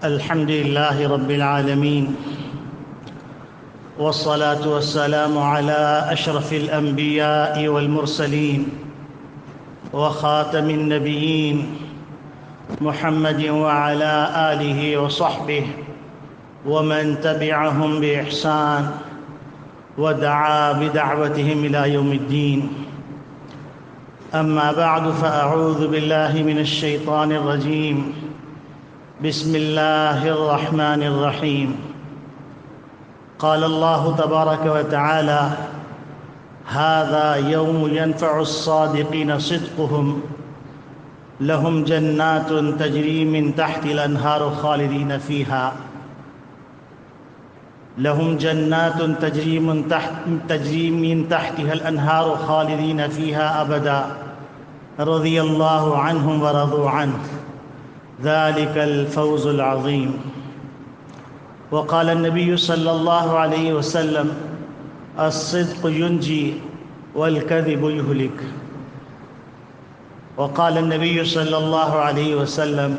الحمد لله رب العالمين، والصلاة والسلام على أشرف الأنبياء والمرسلين وخاتم النبيين محمد وعلى آله وصحبه ومن تبعهم بإحسان ودعا بدعوتهم إلى يوم الدين. أما بعد، فأعوذ بالله من الشيطان الرجيم. بسم الله الرحمن الرحيم. قال الله تبارك وتعالى: هذا يوم ينفع الصادقين صدقهم لهم جنات تجري من تحت الأنهار خالدين فيها لهم جنات تجري من تحتها الأنهار خالدين فيها أبدا رضي الله عنهم ورضوا عنه ذلك الفوز العظيم. وقال النبي صلى الله عليه وسلم: الصدق ينجي والكذب يهلك. وقال النبي صلى الله عليه وسلم: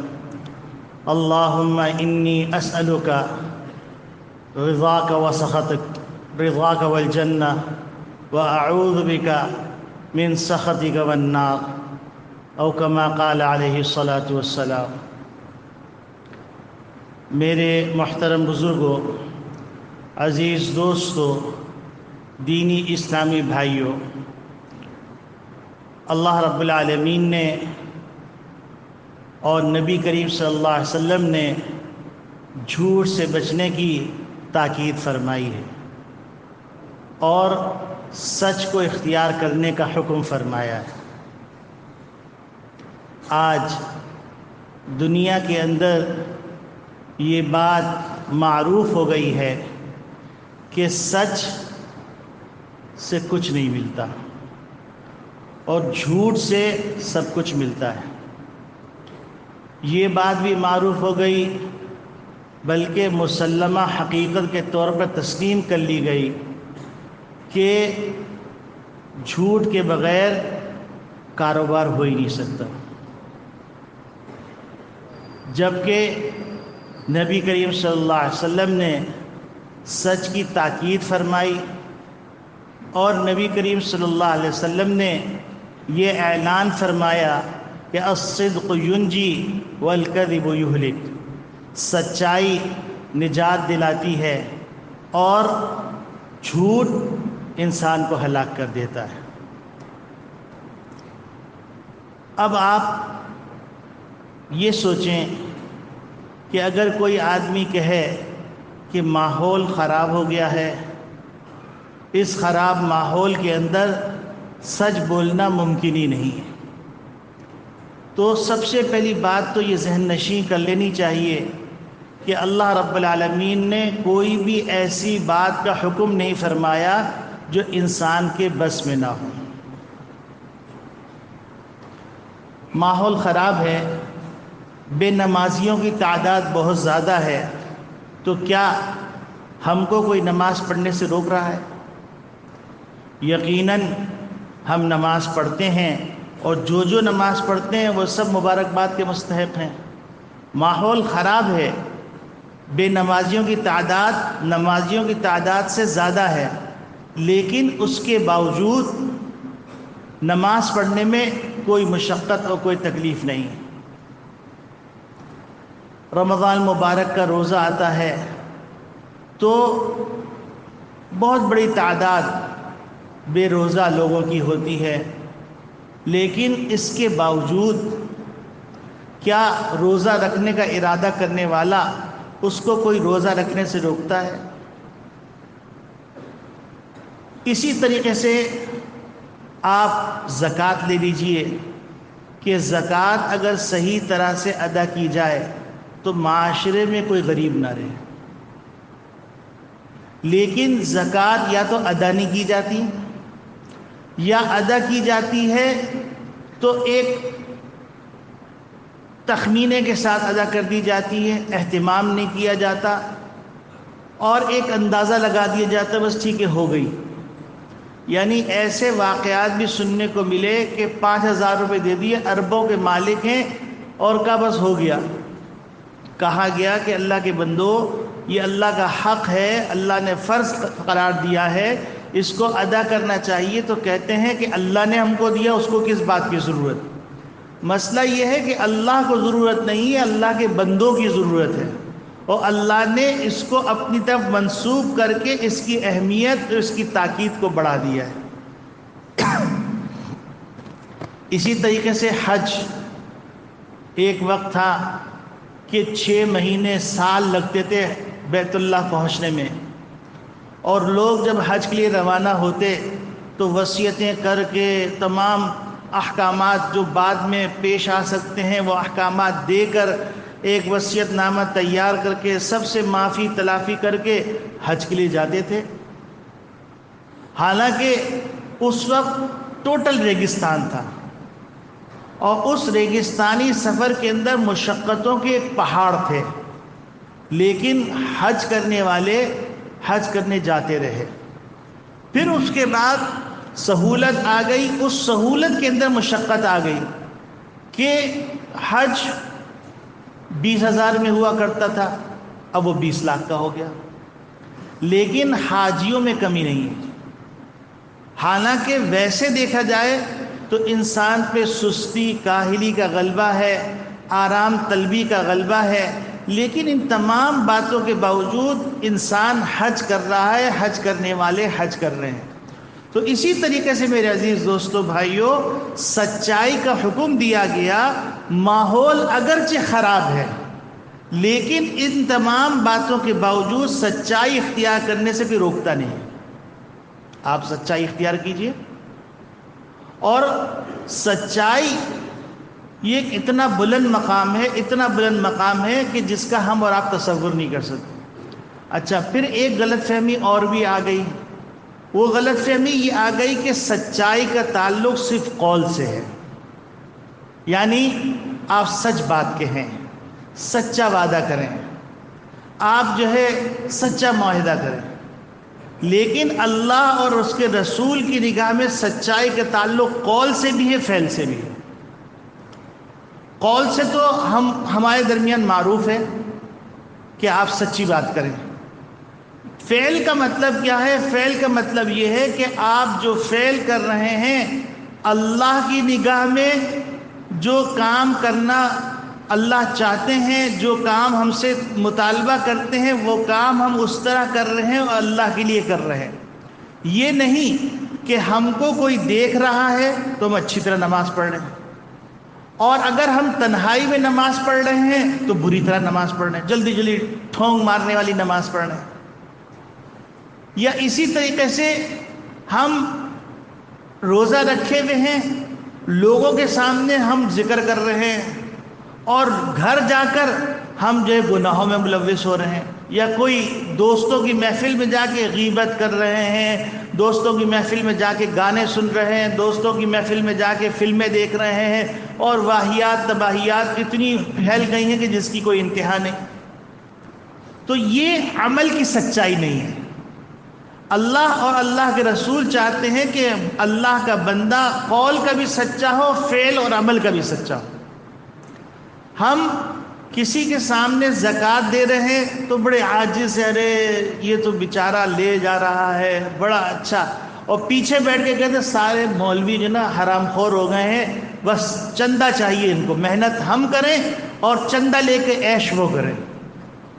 اللهم إني أسألك رضاك وسخطك، رضاك والجنة، وأعوذ بك من سخطك والنار، او كما قال علیہ الصلاۃ والسلام. میرے محترم بزرگوں، عزیز دوستوں، دینی اسلامی بھائیوں، اللہ رب العالمین نے اور نبی کریم صلی اللہ علیہ وسلم نے جھوٹ سے بچنے کی تاکید فرمائی ہے اور سچ کو اختیار کرنے کا حکم فرمایا ہے. آج دنیا کے اندر یہ بات معروف ہو گئی ہے کہ سچ سے کچھ نہیں ملتا اور جھوٹ سے سب کچھ ملتا ہے. یہ بات بھی معروف ہو گئی، بلکہ مسلمہ حقیقت کے طور پر تسلیم کر لی گئی کہ جھوٹ کے بغیر کاروبار ہو ہی نہیں سکتا. جبکہ نبی کریم صلی اللہ علیہ وسلم نے سچ کی تاکید فرمائی اور نبی کریم صلی اللہ علیہ وسلم نے یہ اعلان فرمایا کہ الصدق ینجی والکذب یہلک، سچائی نجات دلاتی ہے اور جھوٹ انسان کو ہلاک کر دیتا ہے. اب آپ یہ سوچیں کہ اگر کوئی آدمی کہے کہ ماحول خراب ہو گیا ہے، اس خراب ماحول کے اندر سچ بولنا ممکن ہی نہیں ہے، تو سب سے پہلی بات تو یہ ذہن نشین کر لینی چاہیے کہ اللہ رب العالمین نے کوئی بھی ایسی بات کا حکم نہیں فرمایا جو انسان کے بس میں نہ ہو. ماحول خراب ہے، بے نمازیوں کی تعداد بہت زیادہ ہے، تو کیا ہم کو کوئی نماز پڑھنے سے روک رہا ہے؟ یقیناً ہم نماز پڑھتے ہیں اور جو نماز پڑھتے ہیں وہ سب مبارکباد کے مستحق ہیں. ماحول خراب ہے، بے نمازیوں کی تعداد نمازیوں کی تعداد سے زیادہ ہے، لیکن اس کے باوجود نماز پڑھنے میں کوئی مشقت اور کوئی تکلیف نہیں. رمضان مبارک کا روزہ آتا ہے تو بہت بڑی تعداد بے روزہ لوگوں کی ہوتی ہے، لیکن اس کے باوجود کیا روزہ رکھنے کا ارادہ کرنے والا اس کو کوئی روزہ رکھنے سے روکتا ہے؟ اسی طریقے سے آپ زکوٰۃ لے لیجئے کہ زکوٰۃ اگر صحیح طرح سے ادا کی جائے تو معاشرے میں کوئی غریب نہ رہے، لیکن زکوٰۃ یا تو ادا نہیں کی جاتی یا ادا کی جاتی ہے تو ایک تخمینے کے ساتھ ادا کر دی جاتی ہے، اہتمام نہیں کیا جاتا اور ایک اندازہ لگا دیا جاتا ہے بس ٹھیک ہے ہو گئی. یعنی ایسے واقعات بھی سننے کو ملے کہ 5,000 روپے دے دیے، اربوں کے مالک ہیں اور کہا بس ہو گیا. کہا گیا کہ اللہ کے بندو، یہ اللہ کا حق ہے، اللہ نے فرض قرار دیا ہے، اس کو ادا کرنا چاہیے. تو کہتے ہیں کہ اللہ نے ہم کو دیا، اس کو کس بات کی ضرورت؟ مسئلہ یہ ہے کہ اللہ کو ضرورت نہیں ہے، اللہ کے بندوں کی ضرورت ہے، اور اللہ نے اس کو اپنی طرف منسوب کر کے اس کی اہمیت اور اس کی تاکید کو بڑھا دیا ہے. اسی طریقے سے حج، ایک وقت تھا کہ 6 مہینے سال لگتے تھے بیت اللہ پہنچنے میں، اور لوگ جب حج کے لیے روانہ ہوتے تو وصیتیں کر کے تمام احکامات جو بعد میں پیش آ سکتے ہیں وہ احکامات دے کر ایک وصیت نامہ تیار کر کے سب سے معافی تلافی کر کے حج کے لیے جاتے تھے. حالانکہ اس وقت ٹوٹل ریگستان تھا، اور اس ریگستانی سفر کے اندر مشقتوں کے ایک پہاڑ تھے، لیکن حج کرنے والے حج کرنے جاتے رہے. پھر اس کے بعد سہولت آ گئی، اس سہولت کے اندر مشقت آ گئی کہ حج 20,000 میں ہوا کرتا تھا، اب وہ 20 لاکھ کا ہو گیا. لیکن حاجیوں میں کمی نہیں ہے. حالانکہ ویسے دیکھا جائے تو انسان پہ سستی کاہلی کا غلبہ ہے، آرام طلبی کا غلبہ ہے، لیکن ان تمام باتوں کے باوجود انسان حج کر رہا ہے، حج کرنے والے حج کر رہے ہیں. تو اسی طریقے سے میرے عزیز دوستو بھائیو، سچائی کا حکم دیا گیا. ماحول اگرچہ خراب ہے، لیکن ان تمام باتوں کے باوجود سچائی اختیار کرنے سے بھی روکتا نہیں. آپ سچائی اختیار کیجئے. اور سچائی یہ ایک اتنا بلند مقام ہے، اتنا بلند مقام ہے کہ جس کا ہم اور آپ تصور نہیں کر سکتے. اچھا، پھر ایک غلط فہمی اور بھی آ گئی. وہ غلط فہمی یہ آ گئی کہ سچائی کا تعلق صرف قول سے ہے، یعنی آپ سچ بات کہیں، سچا وعدہ کریں، آپ جو ہے سچا معاہدہ کریں. لیکن اللہ اور اس کے رسول کی نگاہ میں سچائی کا تعلق قول سے بھی ہے، فعل سے بھی ہے. قول سے تو ہمارے درمیان معروف ہے کہ آپ سچی بات کریں. فعل کا مطلب کیا ہے؟ فعل کا مطلب یہ ہے کہ آپ جو فعل کر رہے ہیں، اللہ کی نگاہ میں جو کام کرنا اللہ چاہتے ہیں، جو کام ہم سے مطالبہ کرتے ہیں، وہ کام ہم اس طرح کر رہے ہیں اور اللہ کے لیے کر رہے ہیں. یہ نہیں کہ ہم کو کوئی دیکھ رہا ہے تو ہم اچھی طرح نماز پڑھ رہے ہیں، اور اگر ہم تنہائی میں نماز پڑھ رہے ہیں تو بری طرح نماز پڑھ رہے ہیں، جلدی جلدی ٹھونگ مارنے والی نماز پڑھ رہے ہیں. یا اسی طریقے سے ہم روزہ رکھے ہوئے ہیں، لوگوں کے سامنے ہم ذکر کر رہے ہیں، اور گھر جا کر ہم جو ہے گناہوں میں ملوث ہو رہے ہیں. یا کوئی دوستوں کی محفل میں جا کے غیبت کر رہے ہیں، دوستوں کی محفل میں جا کے گانے سن رہے ہیں، دوستوں کی محفل میں جا کے فلمیں دیکھ رہے ہیں، اور واہیات تباہیات اتنی پھیل گئی ہیں کہ جس کی کوئی انتہا نہیں. تو یہ عمل کی سچائی نہیں ہے. اللہ اور اللہ کے رسول چاہتے ہیں کہ اللہ کا بندہ قول کا بھی سچا ہو، فعل اور عمل کا بھی سچا ہو. ہم کسی کے سامنے زکوٰۃ دے رہے ہیں تو بڑے عاجز سے، ارے یہ تو بیچارہ لے جا رہا ہے بڑا اچھا، اور پیچھے بیٹھ کے کہتے سارے مولوی جو نا حرام خور ہو گئے ہیں، بس چندہ چاہیے ان کو، محنت ہم کریں اور چندہ لے کے عیش وہ کریں.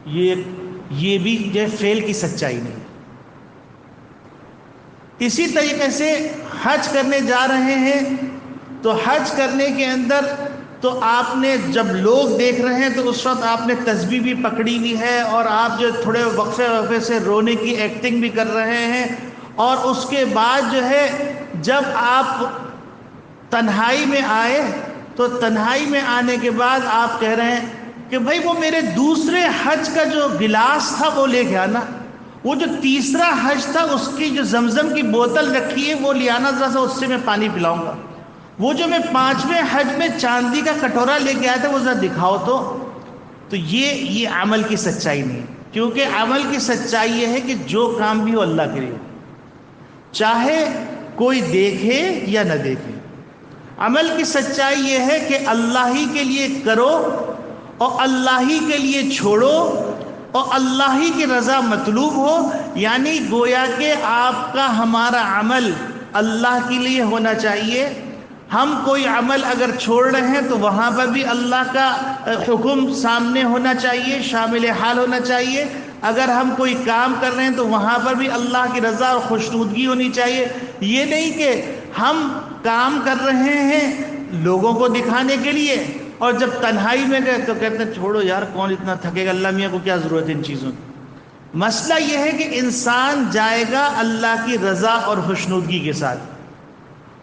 یہ بھی جو فعل کی سچائی نہیں. اسی طریقے سے حج کرنے جا رہے ہیں تو حج کرنے کے اندر تو آپ نے جب لوگ دیکھ رہے ہیں تو اس وقت آپ نے تسبیح بھی پکڑی ہوئی ہے، اور آپ جو تھوڑے وقفے سے رونے کی ایکٹنگ بھی کر رہے ہیں. اور اس کے بعد جو ہے جب آپ تنہائی میں آئے تو تنہائی میں آنے کے بعد آپ کہہ رہے ہیں کہ بھائی وہ میرے دوسرے حج کا جو گلاس تھا وہ لے کے آنا، وہ جو تیسرا حج تھا اس کی جو زمزم کی بوتل رکھی ہے وہ لے آنا، ذرا سا اس سے میں پانی پلاؤں گا. وہ جو میں 5ویں حج میں چاندی کا کٹورا لے کے آیا تھا وہ ذرا دکھاؤ تو یہ عمل کی سچائی نہیں. کیونکہ عمل کی سچائی یہ ہے کہ جو کام بھی ہو اللہ کے لیے، چاہے کوئی دیکھے یا نہ دیکھے. عمل کی سچائی یہ ہے کہ اللہ ہی کے لیے کرو، اور اللہ ہی کے لیے چھوڑو اور اللہ ہی کی رضا مطلوب ہو، یعنی گویا کہ آپ کا ہمارا عمل اللہ کے لیے ہونا چاہیے۔ ہم کوئی عمل اگر چھوڑ رہے ہیں تو وہاں پر بھی اللہ کا حکم سامنے ہونا چاہیے، شامل حال ہونا چاہیے۔ اگر ہم کوئی کام کر رہے ہیں تو وہاں پر بھی اللہ کی رضا اور خوشنودگی ہونی چاہیے۔ یہ نہیں کہ ہم کام کر رہے ہیں لوگوں کو دکھانے کے لیے اور جب تنہائی میں گئے تو کہتے ہیں چھوڑو یار، کون اتنا تھکے گا، اللہ میاں کو کیا ضرورت ہے ان چیزوں کی۔ مسئلہ یہ ہے کہ انسان جائے گا اللہ کی رضا اور خوشنودگی کے ساتھ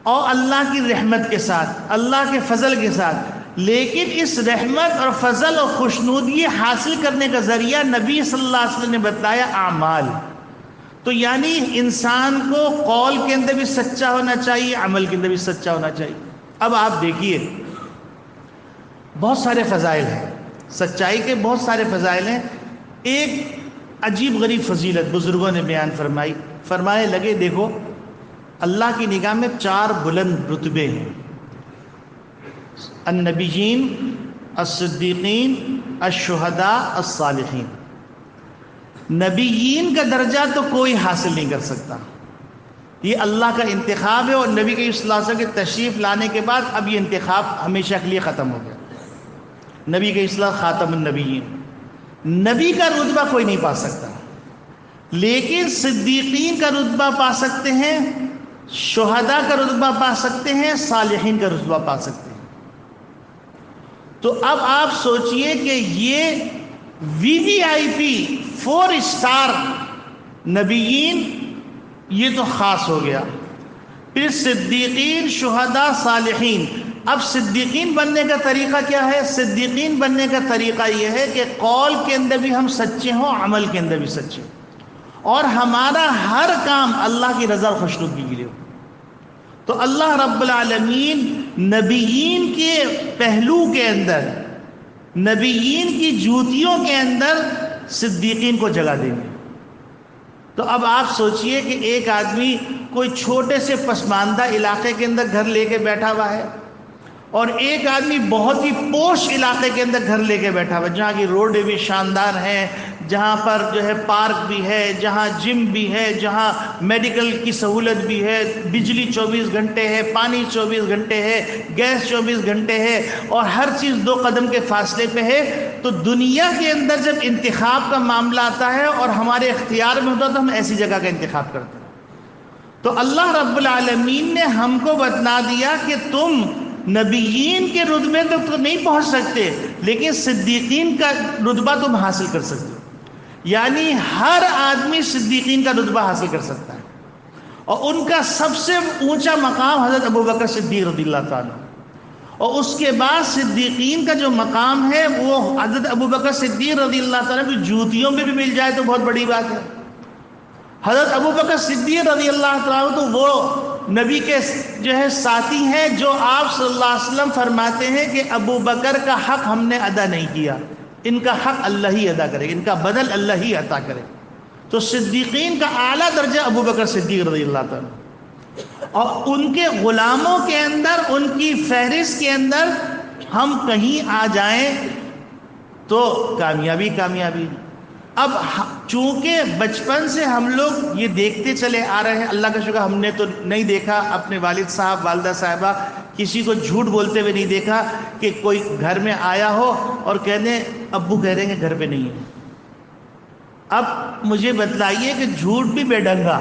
اور اللہ کی رحمت کے ساتھ، اللہ کے فضل کے ساتھ، لیکن اس رحمت اور فضل اور خوشنودگی حاصل کرنے کا ذریعہ نبی صلی اللہ علیہ وسلم نے بتایا اعمال۔ تو یعنی انسان کو قول کے اندر بھی سچا ہونا چاہیے، عمل کے اندر بھی سچا ہونا چاہیے۔ اب آپ دیکھیے بہت سارے فضائل ہیں، سچائی کے بہت سارے فضائل ہیں۔ ایک عجیب غریب فضیلت بزرگوں نے بیان فرمائے لگے دیکھو اللہ کی نگاہ میں 4 بلند رتبے ہیں: النبیین، الصدیقین، الشہداء، الصالحین۔ نبیین کا درجہ تو کوئی حاصل نہیں کر سکتا، یہ اللہ کا انتخاب ہے، اور نبی کے صلی اللہ علیہ وسلم کے تشریف لانے کے بعد اب یہ انتخاب ہمیشہ کے لیے ختم ہو گیا۔ نبی کے اصلاح خاتم النبیین، نبی کا رتبہ کوئی نہیں پا سکتا، لیکن صدیقین کا رتبہ پا سکتے ہیں، شہداء کا رتبہ پا سکتے ہیں، صالحین کا رتبہ پا سکتے ہیں۔ تو اب آپ سوچئے کہ یہ VVIP 4 اسٹار نبیین یہ تو خاص ہو گیا، پھر صدیقین، شہداء، صالحین۔ اب صدیقین بننے کا طریقہ کیا ہے؟ صدیقین بننے کا طریقہ یہ ہے کہ قول کے اندر بھی ہم سچے ہوں، عمل کے اندر بھی سچے ہوں، اور ہمارا ہر کام اللہ کی رضا اور خوشنودگی کے لیے ہو۔ تو اللہ رب العالمین نبیین کے پہلو کے اندر، نبیین کی جوتیوں کے اندر صدیقین کو جگہ دیں گے۔ تو اب آپ سوچئے کہ ایک آدمی کوئی چھوٹے سے پسماندہ علاقے کے اندر گھر لے کے بیٹھا ہوا ہے، اور ایک آدمی بہت ہی پوش علاقے کے اندر گھر لے کے بیٹھا ہوا ہے، جہاں کی روڈیں بھی شاندار ہیں، جہاں پر جو ہے پارک بھی ہے، جہاں جم بھی ہے، جہاں میڈیکل کی سہولت بھی ہے، بجلی 24 گھنٹے ہے، پانی 24 گھنٹے ہے، گیس 24 گھنٹے ہے، اور ہر چیز 2 قدم کے فاصلے پہ ہے۔ تو دنیا کے اندر جب انتخاب کا معاملہ آتا ہے اور ہمارے اختیار میں ہوتا ہے تو ہم ایسی جگہ کا انتخاب کرتے ہیں۔ تو اللہ رب العالمین نے ہم کو بتلا دیا کہ تم نبیین کے رتبے تک تو نہیں پہنچ سکتے، لیکن صدیقین کا رتبہ تم حاصل کر سکتے ہو۔ یعنی ہر آدمی صدیقین کا رتبہ حاصل کر سکتا ہے، اور ان کا سب سے اونچا مقام حضرت ابوبکر صدیق رضی اللہ تعالیٰ، اور اس کے بعد صدیقین کا جو مقام ہے وہ حضرت ابوبکر صدیق رضی اللہ تعالیٰ کی جوتیوں میں بھی مل جائے تو بہت بڑی بات ہے۔ حضرت ابوبکر صدیق رضی اللہ تعالیٰ تو وہ نبی کے جو ہے ساتھی ہیں جو آپ صلی اللہ علیہ وسلم فرماتے ہیں کہ ابو بکر کا حق ہم نے ادا نہیں کیا، ان کا حق اللہ ہی ادا کرے، ان کا بدل اللہ ہی عطا کرے۔ تو صدیقین کا اعلیٰ درجہ ابو بکر صدیق رضی اللہ تعالیٰ، اور ان کے غلاموں کے اندر، ان کی فہرست کے اندر ہم کہیں آ جائیں تو کامیابی کامیابی۔ اب چونکہ بچپن سے ہم لوگ یہ دیکھتے چلے آ رہے ہیں، اللہ کا شکر ہم نے تو نہیں دیکھا اپنے والد صاحب والدہ صاحبہ کسی کو جھوٹ بولتے ہوئے نہیں دیکھا کہ کوئی گھر میں آیا ہو اور کہنے ابو کہہ رہے ہیں گھر پہ نہیں ہے۔ اب مجھے بتلائیے کہ جھوٹ بھی بے ڈنگا۔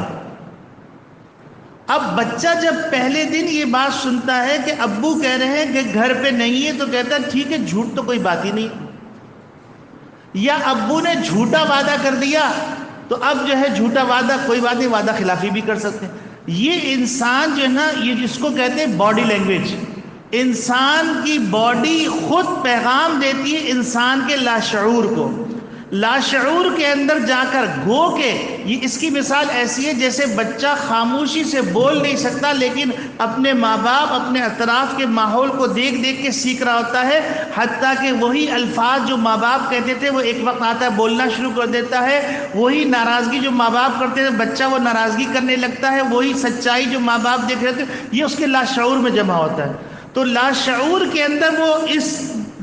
اب بچہ جب پہلے دن یہ بات سنتا ہے کہ ابو کہہ رہے ہیں کہ گھر پہ نہیں ہے تو کہتا ہے ٹھیک ہے، جھوٹ تو کوئی بات ہی نہیں۔ یا ابو نے جھوٹا وعدہ کر دیا تو اب جو ہے جھوٹا وعدہ کوئی بات نہیں، وعدہ خلافی بھی کر سکتے ہیں۔ یہ انسان جو ہے نا، یہ جس کو کہتے ہیں باڈی لینگویج، انسان کی باڈی خود پیغام دیتی ہے انسان کے لاشعور کو۔ لاشعور کے اندر جا کر گو کہ یہ اس کی مثال ایسی ہے جیسے بچہ خاموشی سے بول نہیں سکتا لیکن اپنے ماں باپ، اپنے اطراف کے ماحول کو دیکھ دیکھ کے سیکھ رہا ہوتا ہے، حتیٰ کہ وہی الفاظ جو ماں باپ کہتے تھے وہ ایک وقت آتا ہے بولنا شروع کر دیتا ہے، وہی ناراضگی جو ماں باپ کرتے تھے بچہ وہ ناراضگی کرنے لگتا ہے، وہی سچائی جو ماں باپ دیکھ رہے تھے یہ اس کے لاشعور میں جمع ہوتا ہے۔ تو لاشعور کے اندر وہ اس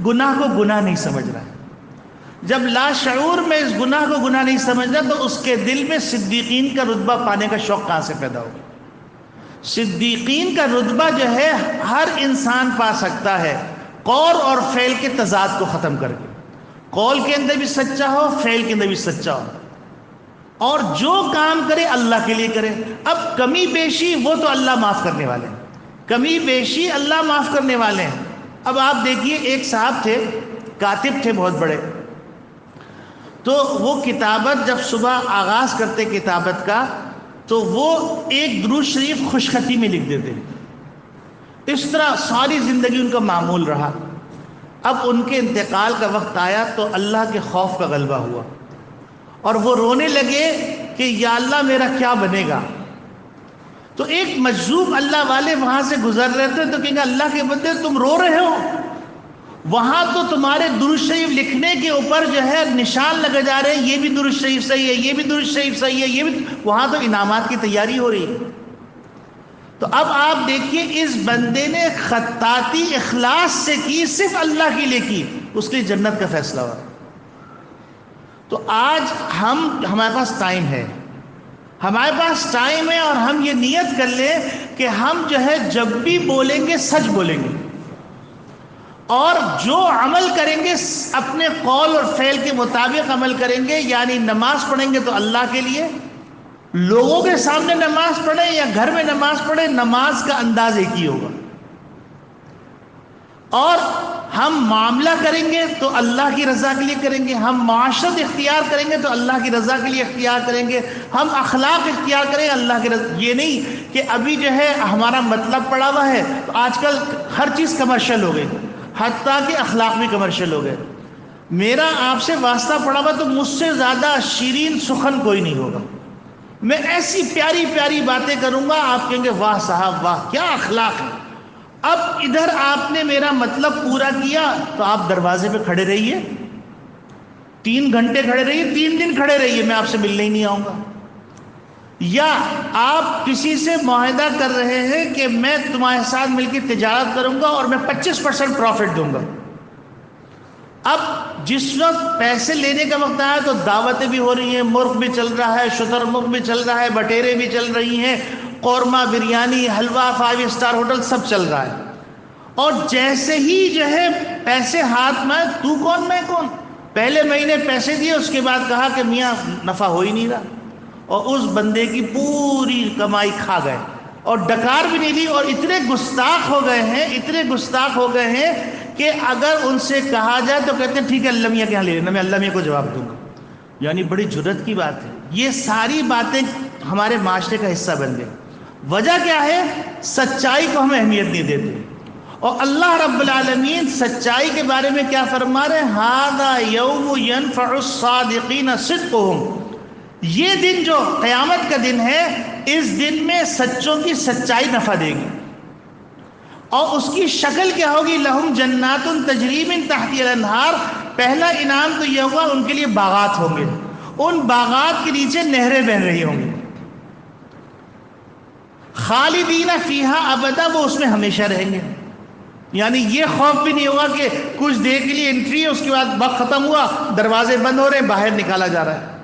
گناہ کو گناہ نہیں سمجھ رہا ہے. جب لاشعور میں اس گناہ کو گناہ نہیں سمجھنا تو اس کے دل میں صدیقین کا رتبہ پانے کا شوق کہاں سے پیدا ہوگا؟ صدیقین کا رتبہ جو ہے ہر انسان پا سکتا ہے قول اور فعل کے تضاد کو ختم کر کے. قول کے اندر بھی سچا ہو، فعل کے اندر بھی سچا ہو، اور جو کام کرے اللہ کے لیے کرے. اب کمی بیشی وہ تو اللہ معاف کرنے والے ہیں، کمی بیشی اللہ معاف کرنے والے ہیں. اب آپ دیکھیے ایک صاحب تھے، کاتب تھے بہت بڑے، تو وہ کتابت جب صبح آغاز کرتے کتابت کا تو وہ ایک درود شریف خوش خطی میں لکھ دیتے. اس طرح ساری زندگی ان کا معمول رہا. اب ان کے انتقال کا وقت آیا تو اللہ کے خوف کا غلبہ ہوا اور وہ رونے لگے کہ یا اللہ میرا کیا بنے گا. تو ایک مجذوب اللہ والے وہاں سے گزر رہے تھے تو کہیں گے اللہ کے بندے تم رو رہے ہو، وہاں تو تمہارے درود شریف لکھنے کے اوپر جو ہے نشان لگے جا رہے ہیں، یہ بھی درود شریف صحیح ہے، یہ بھی درود شریف صحیح ہے، یہ بھی، وہاں تو انعامات کی تیاری ہو رہی ہے. تو اب آپ دیکھیے اس بندے نے خطاطی اخلاص سے کی، صرف اللہ کے لیے کی، اس کے لیے جنت کا فیصلہ ہوا. تو آج ہمارے پاس ٹائم ہے، ہمارے پاس ٹائم ہے، اور ہم یہ نیت کر لیں کہ ہم جو ہے جب بھی بولیں گے سچ بولیں گے، اور جو عمل کریں گے اپنے قول اور فعل کے مطابق عمل کریں گے. یعنی نماز پڑھیں گے تو اللہ کے لیے، لوگوں کے سامنے نماز پڑھیں یا گھر میں نماز پڑھیں، نماز کا انداز ایک ہی ہوگا. اور ہم معاملہ کریں گے تو اللہ کی رضا کے لیے کریں گے، ہم معاشرت اختیار کریں گے تو اللہ کی رضا کے لیے اختیار کریں گے، ہم اخلاق اختیار کریں اللہ کی رضا. یہ نہیں کہ ابھی جو ہے ہمارا مطلب پڑا ہوا ہے تو آج کل ہر چیز کمرشل ہو گئی، حتیٰ کہ اخلاق بھی کمرشل ہو گئے. میرا آپ سے واسطہ پڑا ہوا تو مجھ سے زیادہ شیرین سخن کوئی نہیں ہوگا. میں ایسی پیاری پیاری باتیں کروں گا آپ کہیں گے واہ صاحب واہ کیا اخلاق ہے. اب ادھر آپ نے میرا مطلب پورا کیا تو آپ دروازے پہ کھڑے رہیے، 3 گھنٹے کھڑے رہیے، 3 دن کھڑے رہیے، میں آپ سے ملنے ہی نہیں آؤں گا. یا آپ کسی سے معاہدہ کر رہے ہیں کہ میں تمہارے ساتھ مل کے تجارت کروں گا اور میں 25% پروفٹ دوں گا. اب جس وقت پیسے لینے کا وقت آیا تو دعوتیں بھی ہو رہی ہیں، مرغ بھی چل رہا ہے، شتر مرغ بھی چل رہا ہے، بٹیرے بھی چل رہی ہیں، قورمہ، بریانی، حلوہ، 5 اسٹار ہوٹل سب چل رہا ہے. اور جیسے ہی جو ہے پیسے ہاتھ میں، تو کون میں کون، پہلے مہینے پیسے دیے، اس کے بعد کہا کہ میاں نفع ہو ہی نہیں رہا، اور اس بندے کی پوری کمائی کھا گئے اور ڈکار بھی نہیں لی. اور اتنے گستاخ ہو گئے ہیں، اتنے گستاخ ہو گئے ہیں کہ اگر ان سے کہا جائے تو کہتے ہیں ٹھیک ہے اللہ میاں کے یہاں لے لینا، میں اللہ میاں کو جواب دوں گا. یعنی بڑی جرت کی بات ہے. یہ ساری باتیں ہمارے معاشرے کا حصہ بن گئی. وجہ کیا ہے؟ سچائی کو ہم اہمیت نہیں دیتے. اور اللہ رب العالمین سچائی کے بارے میں کیا فرما رہے ہیں؟ ھذا یوم ینفع الصادقین صدقہم. یہ دن جو قیامت کا دن ہے، اس دن میں سچوں کی سچائی نفع دے گی. اور اس کی شکل کیا ہوگی؟ لہم جنات تجری من تحتها الانہار. پہلا انعام تو یہ ہوگا ان کے لیے باغات ہوں گے، ان باغات کے نیچے نہریں بہہ رہی ہوں گی. خالدین فیہا ابدا، وہ اس میں ہمیشہ رہیں گے. یعنی یہ خوف بھی نہیں ہوگا کہ کچھ دیر کے لیے انٹری ہے، اس کے بعد وقت ختم ہوا، دروازے بند ہو رہے ہیں، باہر نکالا جا رہا ہے.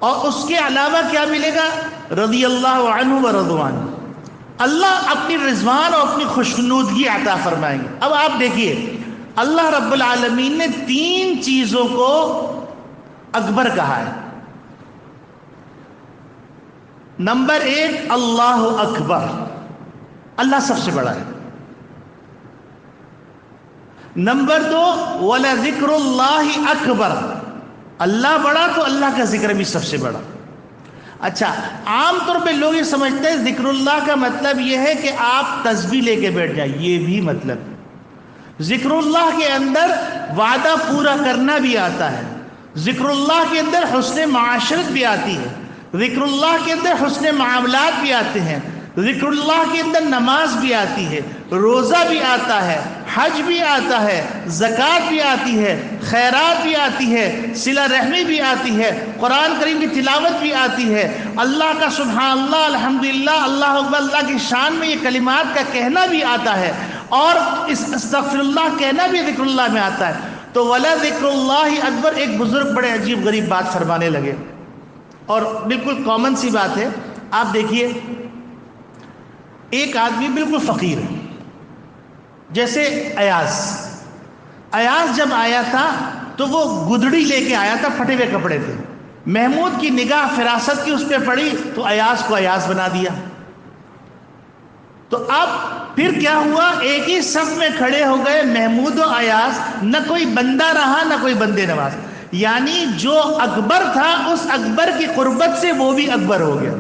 اور اس کے علاوہ کیا ملے گا؟ رضی اللہ عنہ ورضوان. اللہ اپنی رضوان اور اپنی خوشنودگی عطا فرمائیں گے. اب آپ دیکھیے اللہ رب العالمین نے 3 چیزوں کو اکبر کہا ہے. نمبر 1 اللہ اکبر، اللہ سب سے بڑا ہے. نمبر 2 وَلَذِكْرُ اللَّهِ أَكْبَرُ، اللہ بڑا تو اللہ کا ذکر بھی سب سے بڑا. اچھا، عام طور پہ لوگ یہ سمجھتے ہیں ذکر اللہ کا مطلب یہ ہے کہ آپ تسبیح لے کے بیٹھ جائیں، یہ بھی مطلب. ذکر اللہ کے اندر وعدہ پورا کرنا بھی آتا ہے، ذکر اللہ کے اندر حسن معاشرت بھی آتی ہے، ذکر اللہ کے اندر حسن معاملات بھی آتے ہیں، ذکر اللہ کے اندر نماز بھی آتی ہے، روزہ بھی آتا ہے، حج بھی آتا ہے، زکوٰۃ بھی آتی ہے، خیرات بھی آتی ہے، صلہ رحمی بھی آتی ہے، قرآن کریم کی تلاوت بھی آتی ہے، اللہ کا سبحان اللہ، الحمدللہ، اللہ اکبر، اللہ کی شان میں یہ کلمات کا کہنا بھی آتا ہے. اور اس استغفر اللہ کہنا بھی ذکر اللہ میں آتا ہے. تو ولا ذکر اللہ اکبر. ایک بزرگ بڑے عجیب غریب بات فرمانے لگے اور بالکل کامن سی بات ہے. آپ دیکھیے ایک آدمی بالکل فقیر ہے جیسے ایاز جب آیا تھا تو وہ گدڑی لے کے آیا تھا, پھٹے ہوئے کپڑے تھے. محمود کی نگاہ فراست کی اس پہ پڑی تو ایاز کو ایاز بنا دیا. تو اب پھر کیا ہوا, ایک ہی صف میں کھڑے ہو گئے محمود و ایاز, نہ کوئی بندہ رہا نہ کوئی بندے نواز. یعنی جو اکبر تھا اس اکبر کی قربت سے وہ بھی اکبر ہو گیا.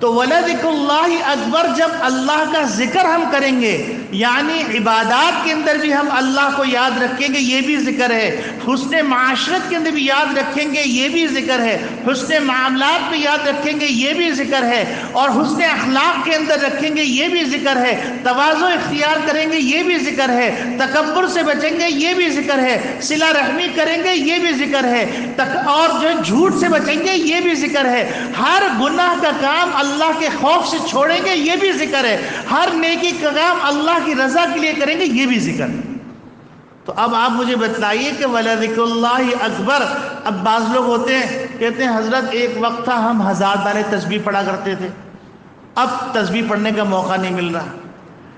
تو وَلَذِكْرُ اللَّهِ اکبر. جب اللہ کا ذکر ہم کریں گے یعنی عبادات کے اندر بھی ہم اللہ کو یاد رکھیں گے, یہ بھی ذکر ہے. حسن معاشرت کے اندر بھی یاد رکھیں گے, یہ بھی ذکر ہے. حسن معاملات میں یاد رکھیں گے, یہ بھی ذکر ہے. اور حسن اخلاق کے اندر رکھیں گے, یہ بھی ذکر ہے. تواضع اختیار کریں گے, یہ بھی ذکر ہے. تکبر سے بچیں گے, یہ بھی ذکر ہے. صلہ رحمی کریں گے, یہ بھی ذکر ہے. اور جو جھوٹ سے بچیں گے, یہ بھی ذکر ہے. ہر گناہ کا کام اللہ کے خوف سے چھوڑیں گے, یہ بھی ذکر ہے. ہر نیکی کا کام اللہ کی رضا کے لیے کریں گے, یہ بھی ذکر ہے. تو اب آپ مجھے بتلائیے کہ وَلَذِكْرُ اللَّهِ اکبر. اب بعض لوگ ہوتے ہیں کہتے ہیں حضرت ایک وقت تھا ہم 1000 دانے تسبیح پڑھا کرتے تھے, اب تسبیح پڑھنے کا موقع نہیں مل رہا.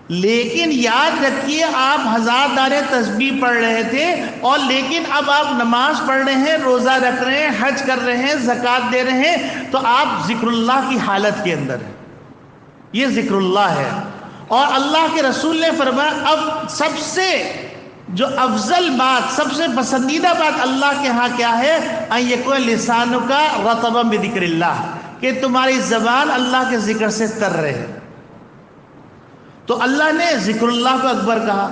لیکن یاد رکھیے آپ 1000 دانے تسبیح پڑھ رہے تھے اور لیکن اب آپ نماز پڑھ رہے ہیں, روزہ رکھ رہے ہیں, حج کر رہے ہیں, زکوٰۃ دے رہے ہیں, تو آپ ذکر اللہ کی حالت کے اندر ہیں. یہ ذکر اللہ ہے. اور اللہ کے رسول نے فرمایا اب سب سے جو افضل بات, سب سے پسندیدہ بات اللہ کے ہاں کیا ہے, ان یکون لسانک رطبا بذکر اللہ, کہ تمہاری زبان اللہ کے ذکر سے تر رہے. تو اللہ نے ذکر اللہ کو اکبر کہا.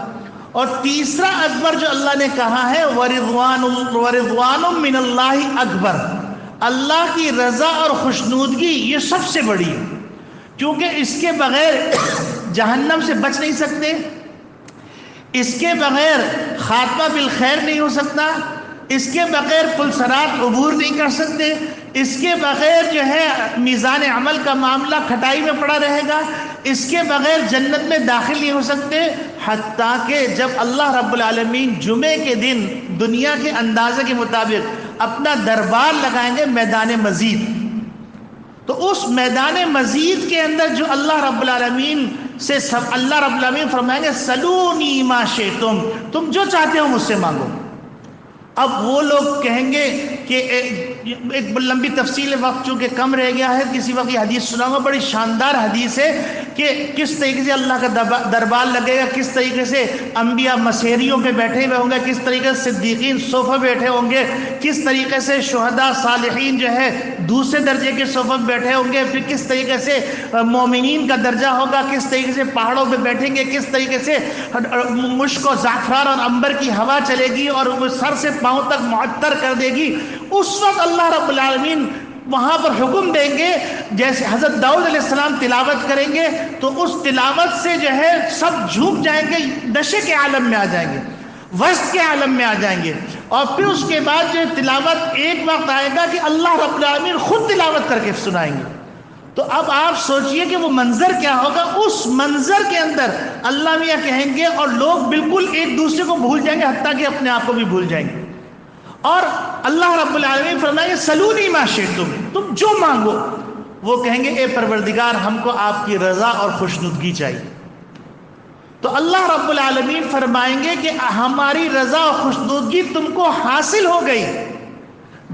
اور تیسرا اکبر جو اللہ نے کہا ہے وَرِضْوَانٌ مِّنَ اللَّهِ اکبر. اللہ کی رضا اور خوشنودگی یہ سب سے بڑی ہے, کیونکہ اس کے بغیر جہنم سے بچ نہیں سکتے, اس کے بغیر خاتمہ بالخیر نہیں ہو سکتا, اس کے بغیر پل صراط عبور نہیں کر سکتے, اس کے بغیر جو ہے میزان عمل کا معاملہ کھٹائی میں پڑا رہے گا, اس کے بغیر جنت میں داخل نہیں ہو سکتے. حتیٰ کہ جب اللہ رب العالمین جمعے کے دن دنیا کے اندازے کے مطابق اپنا دربار لگائیں گے میدان مزید, تو اس میدان مزید کے اندر جو اللہ رب العالمین سے اللہ رب العالمین فرمائیں گے سلونی ما شئتم, تم جو چاہتے ہو مجھ سے مانگو. اب وہ لوگ کہیں گے کہ ایک لمبی تفصیل, وقت چونکہ کم رہ گیا ہے, کسی وقت یہ حدیث سناؤں گا, بڑی شاندار حدیث ہے کہ کس طریقے سے اللہ کا دربار لگے گا, کس طریقے سے انبیاء مسیریوں پہ بیٹھے ہوئے ہوں گے, کس طریقے سے صدیقین صوفہ بیٹھے ہوں گے, کس طریقے سے شہداء صالحین جو ہے دوسرے درجے کے صوفہ بیٹھے ہوں گے, پھر کس طریقے سے مومنین کا درجہ ہوگا, کس طریقے سے پہاڑوں پہ بیٹھیں گے, کس طریقے سے مشک و زعفران اور عنبر کی ہوا چلے گی اور وہ سر سے پاؤں تک معطر کر دے گی. اس وقت اللہ رب العالمین وہاں پر حکم دیں گے, جیسے حضرت داؤد علیہ السلام تلاوت کریں گے تو اس تلاوت سے جو ہے سب جھوم جائیں گے, نشے کے عالم میں آ جائیں گے, وسط کے عالم میں آ جائیں گے. اور پھر اس کے بعد جو تلاوت ایک وقت آئے گا کہ اللہ رب العالمین خود تلاوت کر کے سنائیں گے. تو اب آپ سوچئے کہ وہ منظر کیا ہوگا. اس منظر کے اندر اللہ میاں کہیں گے اور لوگ بالکل ایک دوسرے کو بھول جائیں گے, حتیٰ کہ اپنے آپ کو بھی بھول جائیں گے. اور اللہ رب العالمین فرمائیں گے سلونی ما شئتم, تم جو مانگو. وہ کہیں گے اے پروردگار ہم کو آپ کی رضا اور خوشنودگی چاہیے. تو اللہ رب العالمین فرمائیں گے کہ ہماری رضا اور خوشنودگی تم کو حاصل ہو گئی.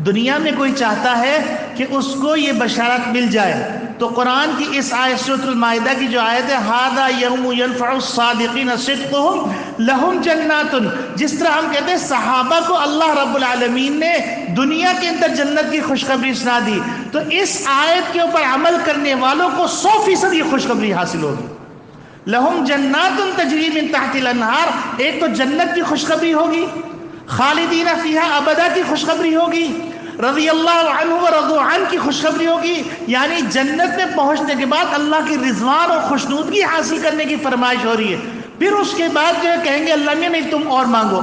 دنیا میں کوئی چاہتا ہے کہ اس کو یہ بشارت مل جائے تو قرآن کی اس آیت سورۃ المائدہ کی جو آیت ہے ھذا یوم ینفع الصادقین صدقہم لہم جنات, جس طرح ہم کہتے ہیں صحابہ کو اللہ رب العالمین نے دنیا کے اندر جنت کی خوشخبری سنا دی, تو اس آیت کے اوپر عمل کرنے والوں کو 100% یہ خوشخبری حاصل ہوگی. لہم جنات تجری من تحت الانہار, ایک تو جنت کی خوشخبری ہوگی, خالدین فیہا ابدا کی خوشخبری ہوگی, رضی اللہ عنہ ورضوا عنہ کی خوشخبری ہوگی. یعنی جنت میں پہنچنے کے بعد اللہ کی رضوان اور خوشنودگی حاصل کرنے کی فرمائش ہو رہی ہے. پھر اس کے بعد جو ہے کہیں گے اللہ میں نہیں تم اور مانگو.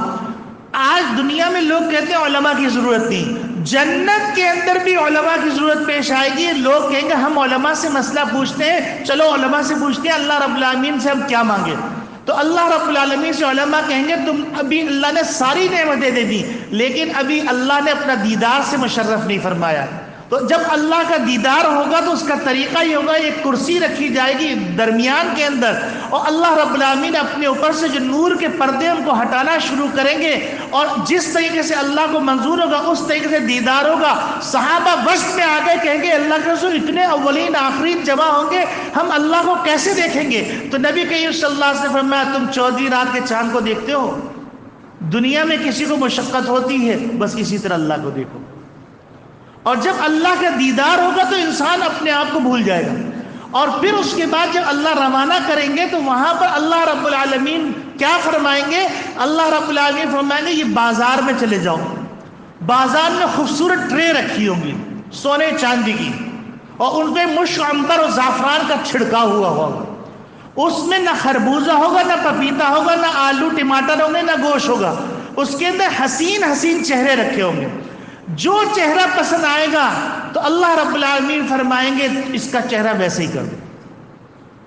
آج دنیا میں لوگ کہتے ہیں علماء کی ضرورت نہیں, جنت کے اندر بھی علماء کی ضرورت پیش آئے گی. لوگ کہیں گے ہم علماء سے مسئلہ پوچھتے ہیں, چلو علماء سے پوچھتے ہیں اللہ رب العالمین سے ہم کیا مانگے. تو اللہ رب العالمین سے علماء کہیں گے تم ابھی اللہ نے ساری نعمتیں دے دی لیکن ابھی اللہ نے اپنا دیدار سے مشرف نہیں فرمایا. تو جب اللہ کا دیدار ہوگا تو اس کا طریقہ یہ ہوگا، ایک کرسی رکھی جائے گی درمیان کے اندر، اور اللہ رب العالمین اپنے اوپر سے جو نور کے پردے ان کو ہٹانا شروع کریں گے، اور جس طریقے سے اللہ کو منظور ہوگا اس طریقے سے دیدار ہوگا. صحابہ وسط میں آ گئے، کہیں گے اللہ کے رسول اتنے اولین آخرین جمع ہوں گے، ہم اللہ کو کیسے دیکھیں گے؟ تو نبی کریم صلی اللہ علیہ وسلم نے فرمایا تم 14 رات کے چاند کو دیکھتے ہو؟ دنیا میں کسی کو مشقت ہوتی ہے، بس اسی طرح اللہ کو دیکھو. اور جب اللہ کا دیدار ہوگا تو انسان اپنے آپ کو بھول جائے گا. اور پھر اس کے بعد جب اللہ روانہ کریں گے تو وہاں پر اللہ رب العالمین کیا فرمائیں گے؟ اللہ رب العالمین فرمائیں گے یہ بازار میں چلے جاؤ، بازار میں خوبصورت ٹرے رکھی ہوں گی سونے چاندی کی، اور ان پہ مشک عنبر اور زعفران کا چھڑکاؤ ہوا ہوگا. اس میں نہ خربوزہ ہوگا، نہ پپیتا ہوگا، نہ آلو ٹماٹر ہوں گے، نہ گوشت ہوگا. اس کے اندر حسین حسین چہرے رکھے ہوں گے. جو چہرہ پسند آئے گا تو اللہ رب العالمین فرمائیں گے اس کا چہرہ ویسے ہی کر دو.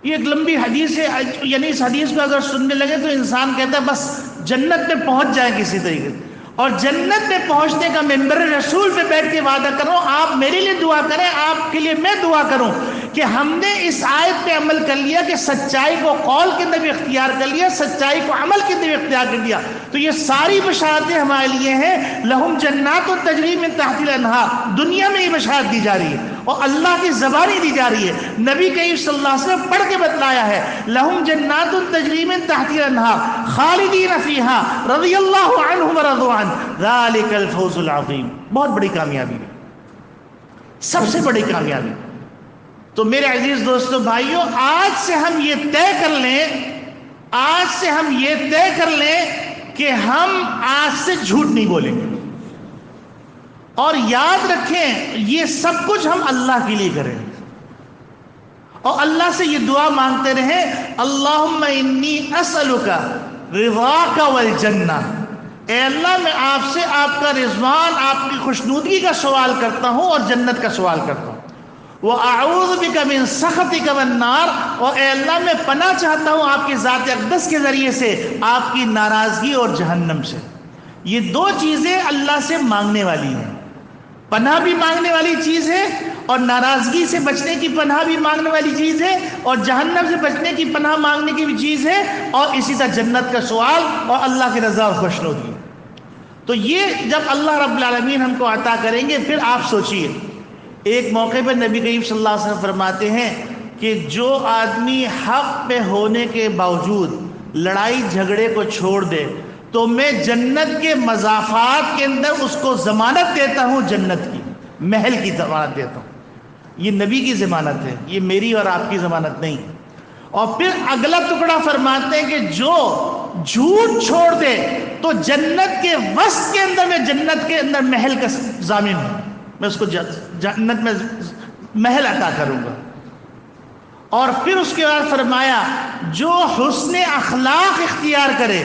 یہ ایک لمبی حدیث ہے، یعنی اس حدیث کو اگر سننے لگے تو انسان کہتا ہے بس جنت میں پہنچ جائے کسی طریقے سے. اور جنت میں پہنچنے کا ممبر رسول پہ بیٹھ کے وعدہ کروں آپ میرے لیے دعا کریں، آپ کے لیے میں دعا کروں کہ ہم نے اس آیت پہ عمل کر لیا کہ سچائی کو قول کے اندر بھی اختیار کر لیا، سچائی کو عمل کے اندر بھی اختیار کر لیا. تو یہ ساری بشارتیں ہمارے لیے ہیں. لہم جنات تجری من تحت الانہار، دنیا میں یہ بشارت دی جا رہی ہے اور اللہ کی زبانی دی جا رہی ہے. نبی کریم صلی اللہ علیہ وسلم پڑھ کے بتلایا ہے لہم جنات تجری من تحت الانہار خالدین فیہا رضی اللہ عنہم ورضوا عنہ ذالک الفوز العظیم. بہت بڑی کامیابی ہے، سب سے بڑی کامیابی. تو میرے عزیز دوستو بھائیوں، آج سے ہم یہ طے کر لیں، آج سے ہم یہ طے کر لیں کہ ہم آج سے جھوٹ نہیں بولیں گے. اور یاد رکھیں یہ سب کچھ ہم اللہ کے لیے کریں اور اللہ سے یہ دعا مانگتے رہیں اللہم انی اسألک رضاک والجنہ. اے اللہ میں آپ سے آپ کا رضوان، آپ کی خوشنودگی کا سوال کرتا ہوں اور جنت کا سوال کرتا ہوں. وَأَعُوذُ بِكَ مِن سَخَطِكَ وَالنَّارِ، اور اے اللہ میں پناہ چاہتا ہوں آپ کی ذات اقدس کے ذریعے سے آپ کی ناراضگی اور جہنم سے. یہ دو چیزیں اللہ سے مانگنے والی ہیں. پناہ بھی مانگنے والی چیز ہے اور ناراضگی سے بچنے کی پناہ بھی مانگنے والی چیز ہے اور جہنم سے بچنے کی پناہ مانگنے کی بھی چیز ہے، اور اسی طرح جنت کا سوال اور اللہ کی رضا اور خوشنودی. تو یہ جب اللہ رب العالمین ہم کو عطا کریں گے پھر آپ سوچئے. ایک موقع پر نبی کریم صلی اللہ علیہ وسلم فرماتے ہیں کہ جو آدمی حق پہ ہونے کے باوجود لڑائی جھگڑے کو چھوڑ دے تو میں جنت کے مضافات کے اندر اس کو ضمانت دیتا ہوں، جنت کی محل کی ضمانت دیتا ہوں. یہ نبی کی ضمانت ہے، یہ میری اور آپ کی ضمانت نہیں. اور پھر اگلا ٹکڑا فرماتے ہیں کہ جو جھوٹ چھوڑ دے تو جنت کے وسط کے اندر میں جنت کے اندر محل کا ضامن ہوں، میں اس کو جنت میں محل عطا کروں گا. اور پھر اس کے بعد فرمایا جو حسن اخلاق اختیار کرے،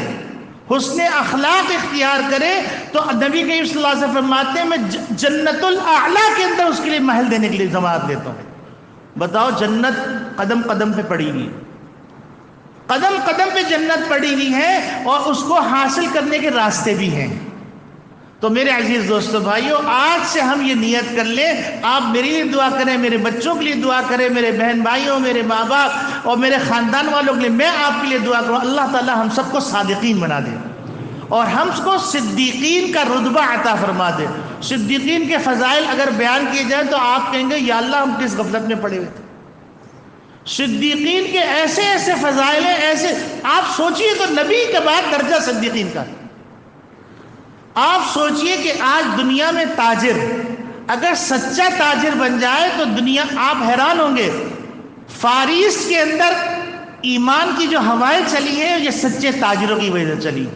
حسن اخلاق اختیار کرے تو نبی کریم صلی اللہ علیہ وسلم فرماتے ہیں میں جنت الاعلیٰ کے اندر اس کے لیے محل دینے کے لیے ضمانت دیتا ہوں. بتاؤ، جنت قدم قدم پہ پڑی ہوئی، قدم قدم پہ جنت پڑی ہوئی ہے اور اس کو حاصل کرنے کے راستے بھی ہیں. تو میرے عزیز دوستو بھائیو، آج سے ہم یہ نیت کر لیں، آپ میرے لیے دعا کریں، میرے بچوں کے لیے دعا کریں، میرے بہن بھائیوں، میرے ماں باپ اور میرے خاندان والوں کے لیے میں آپ کے لیے دعا کروں. اللہ تعالی ہم سب کو صادقین بنا دے اور ہم کو صدیقین کا رتبہ عطا فرما دے. صدیقین کے فضائل اگر بیان کیے جائیں تو آپ کہیں گے یا اللہ ہم کس غفلت میں پڑے ہوئے تھے. صدیقین کے ایسے ایسے فضائل ہیں، ایسے آپ سوچئے تو نبی کے بعد درجہ صدیقین کا. آپ سوچئے کہ آج دنیا میں تاجر اگر سچا تاجر بن جائے تو دنیا، آپ حیران ہوں گے، فارس کے اندر ایمان کی جو ہوائیں چلی ہیں یہ سچے تاجروں کی وجہ سے چلی.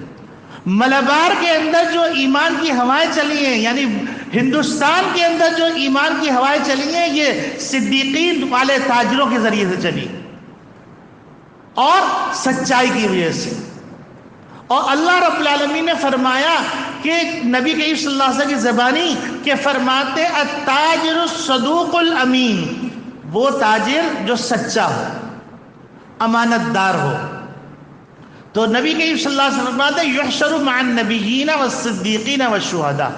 ملبار کے اندر جو ایمان کی ہوائیں چلی ہیں، یعنی ہندوستان کے اندر جو ایمان کی ہوائیں چلی ہیں یہ صدیقین والے تاجروں کے ذریعے سے چلی اور سچائی کی وجہ سے. اور اللہ رب العالمین نے فرمایا کہ نبی کریم صلی اللہ علیہ وسلم کی زبانی کہ فرماتے التاجر الصدوق الامین، وہ تاجر جو سچا ہو، امانت دار ہو. تو نبی کریم صلی اللہ علیہ وسلم فرماتے ہیں یحشر مع النبیین والصدیقین والشہداء،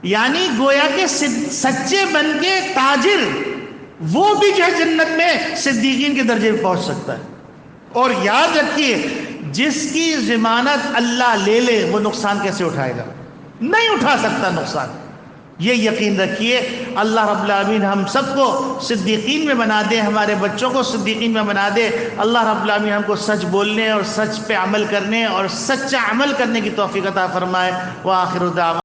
یعنی گویا کہ سچے بن کے تاجر وہ بھی جو ہے جنت میں صدیقین کے درجے پہ پہنچ سکتا ہے۔ اور یاد رکھیے جس کی ضمانت اللہ لے لے وہ نقصان کیسے اٹھائے گا؟ نہیں اٹھا سکتا نقصان، یہ یقین رکھیے۔ اللہ رب العالمین ہم سب کو صدیقین میں بنا دے، ہمارے بچوں کو صدیقین میں بنا دے۔ اللہ رب العالمین ہم کو سچ بولنے اور سچ پہ عمل کرنے اور سچا عمل کرنے کی توفیق عطا فرمائے۔ وآخر دعوانا